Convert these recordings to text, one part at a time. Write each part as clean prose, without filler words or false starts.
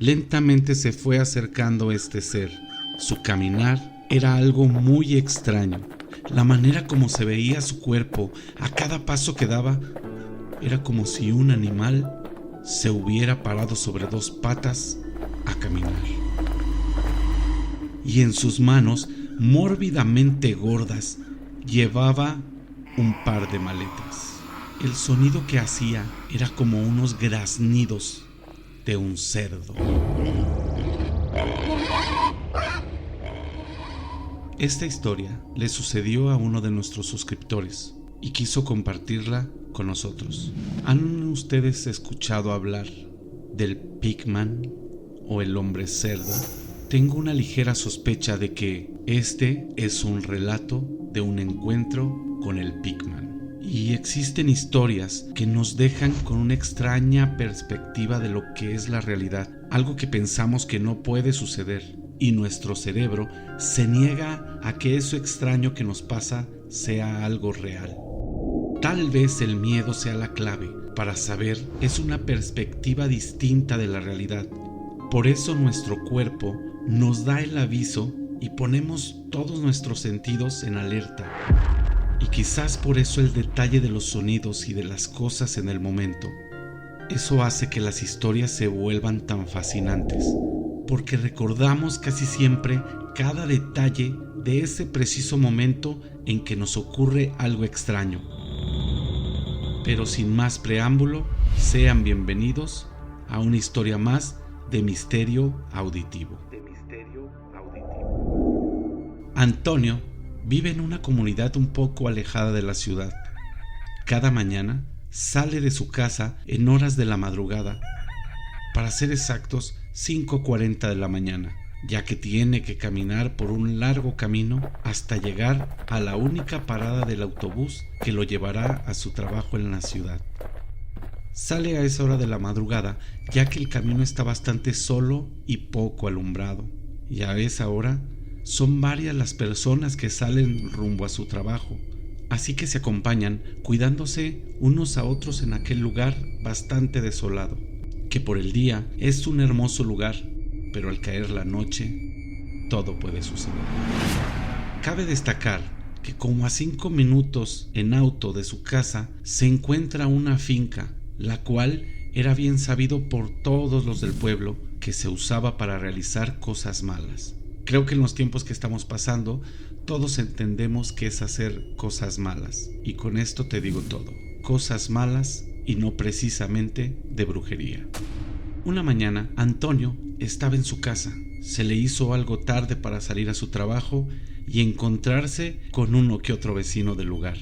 Lentamente se fue acercando este ser. Su caminar era algo muy extraño. La manera como se veía su cuerpo a cada paso que daba era como si un animal se hubiera parado sobre dos patas a caminar. Y en sus manos, mórbidamente gordas, llevaba un par de maletas. El sonido que hacía era como unos graznidos de un cerdo. Esta historia le sucedió a uno de nuestros suscriptores y quiso compartirla con nosotros. ¿Han ustedes escuchado hablar del Pigman o el hombre cerdo? Tengo una ligera sospecha de que este es un relato de un encuentro con el Pigman. Y existen historias que nos dejan con una extraña perspectiva de lo que es la realidad, algo que pensamos que no puede suceder, y nuestro cerebro se niega a que eso extraño que nos pasa sea algo real. Tal vez el miedo sea la clave para saber es una perspectiva distinta de la realidad. Por eso nuestro cuerpo nos da el aviso y ponemos todos nuestros sentidos en alerta. Y quizás por eso el detalle de los sonidos y de las cosas en el momento. Eso hace que las historias se vuelvan tan fascinantes, porque recordamos casi siempre cada detalle de ese preciso momento en que nos ocurre algo extraño. Pero sin más preámbulo, sean bienvenidos a una historia más de Misterio Auditivo. Antonio vive en una comunidad un poco alejada de la ciudad. Cada mañana sale de su casa en horas de la madrugada, para ser exactos 5:40 de la mañana, ya que tiene que caminar por un largo camino hasta llegar a la única parada del autobús que lo llevará a su trabajo en la ciudad. Sale a esa hora de la madrugada, ya que el camino está bastante solo y poco alumbrado, y a esa hora son varias las personas que salen rumbo a su trabajo, así que se acompañan cuidándose unos a otros en aquel lugar bastante desolado, que por el día es un hermoso lugar, pero al caer la noche, todo puede suceder. Cabe destacar que como a 5 minutos en auto de su casa se encuentra una finca, la cual era bien sabido por todos los del pueblo que se usaba para realizar cosas malas. Creo que en los tiempos que estamos pasando, todos entendemos qué es hacer cosas malas, y con esto te digo todo, cosas malas y no precisamente de brujería. Una mañana, Antonio estaba en su casa. Se le hizo algo tarde para salir a su trabajo y encontrarse con uno que otro vecino del lugar.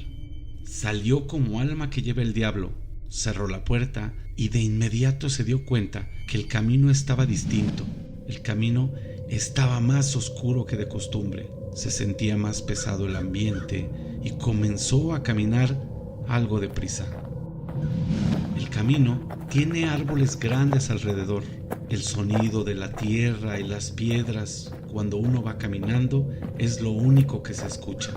Salió como alma que lleva el diablo, cerró la puerta y de inmediato se dio cuenta que el camino estaba distinto. El camino estaba más oscuro que de costumbre. Se sentía más pesado el ambiente y comenzó a caminar algo deprisa. El camino tiene árboles grandes alrededor. El sonido de la tierra y las piedras cuando uno va caminando es lo único que se escucha.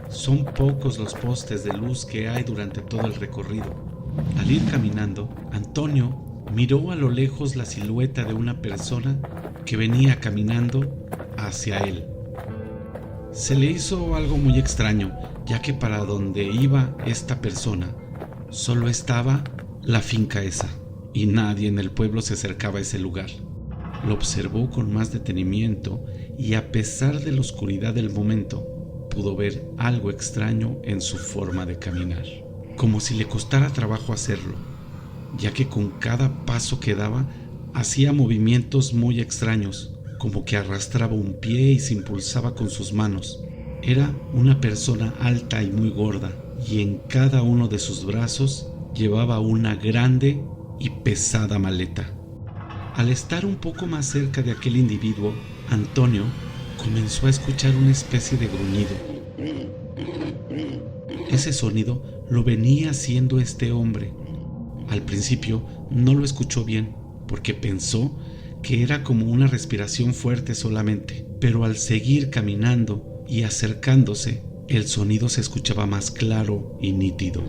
Son pocos los postes de luz que hay durante todo el recorrido. Al ir caminando, Antonio miró a lo lejos la silueta de una persona que venía caminando hacia él. Se le hizo algo muy extraño, ya que para donde iba esta persona solo estaba la finca esa, y nadie en el pueblo se acercaba a ese lugar. Lo observó con más detenimiento y a pesar de la oscuridad del momento, pudo ver algo extraño en su forma de caminar, como si le costara trabajo hacerlo, ya que con cada paso que daba hacía movimientos muy extraños, como que arrastraba un pie y se impulsaba con sus manos. Era una persona alta y muy gorda, y en cada uno de sus brazos llevaba una grande y pesada maleta. Al estar un poco más cerca de aquel individuo, Antonio comenzó a escuchar una especie de gruñido. Ese sonido lo venía haciendo este hombre. Al principio no lo escuchó bien, porque pensó que era como una respiración fuerte solamente, pero al seguir caminando y acercándose, el sonido se escuchaba más claro y nítido.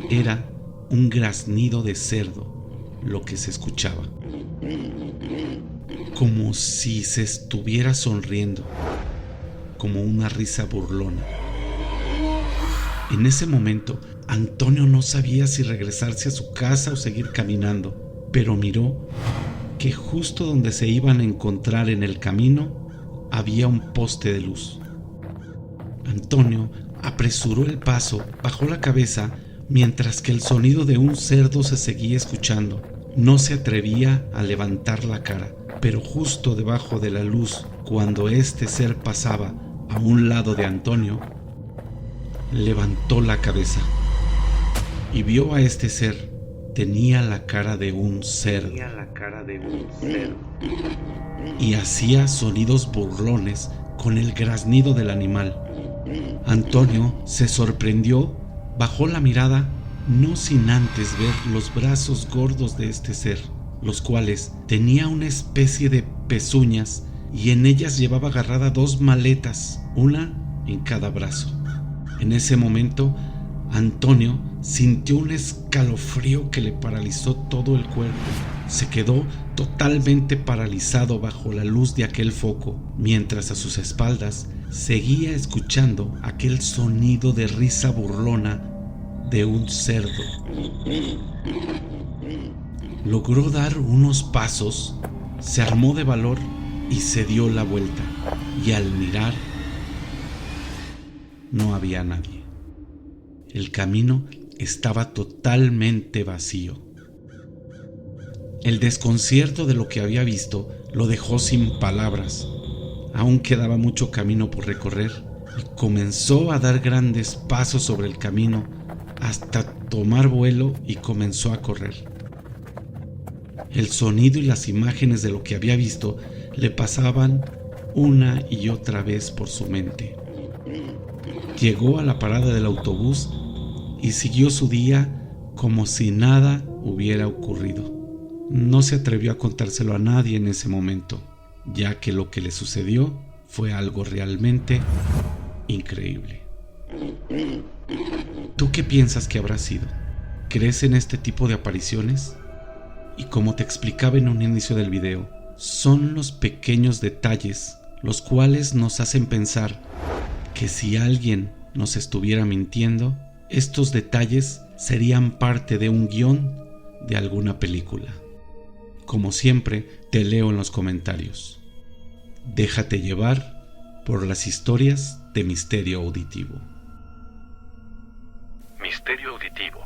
Era un graznido de cerdo, lo que se escuchaba, como si se estuviera sonriendo, como una risa burlona. En ese momento, Antonio no sabía si regresarse a su casa o seguir caminando, pero miró que justo donde se iban a encontrar en el camino había un poste de luz. Antonio apresuró el paso, bajó la cabeza, mientras que el sonido de un cerdo se seguía escuchando. No se atrevía a levantar la cara, pero justo debajo de la luz, cuando este ser pasaba a un lado de Antonio, levantó la cabeza y vio a este ser. Tenía la cara de un cerdo y hacía sonidos burlones con el graznido del animal. Antonio se sorprendió, bajó la mirada, no sin antes ver los brazos gordos de este ser, los cuales tenía una especie de pezuñas y en ellas llevaba agarrada 2 maletas, una en cada brazo. En ese momento, Antonio sintió un escalofrío que le paralizó todo el cuerpo. Se quedó totalmente paralizado bajo la luz de aquel foco, mientras a sus espaldas seguía escuchando aquel sonido de risa burlona de un cerdo. Logró dar unos pasos, se armó de valor y se dio la vuelta, y al mirar no había nadie. El camino estaba totalmente vacío. El desconcierto de lo que había visto lo dejó sin palabras. Aún quedaba mucho camino por recorrer y comenzó a dar grandes pasos sobre el camino hasta tomar vuelo y comenzó a correr. El sonido y las imágenes de lo que había visto le pasaban una y otra vez por su mente. Llegó a la parada del autobús y siguió su día como si nada hubiera ocurrido. No se atrevió a contárselo a nadie en ese momento, ya que lo que le sucedió fue algo realmente increíble. ¿Tú qué piensas que habrá sido? ¿Crees en este tipo de apariciones? Y como te explicaba en un inicio del video, son los pequeños detalles los cuales nos hacen pensar que si alguien nos estuviera mintiendo, estos detalles serían parte de un guión de alguna película. Como siempre, te leo en los comentarios. Déjate llevar por las historias de Misterio Auditivo. Misterio Auditivo.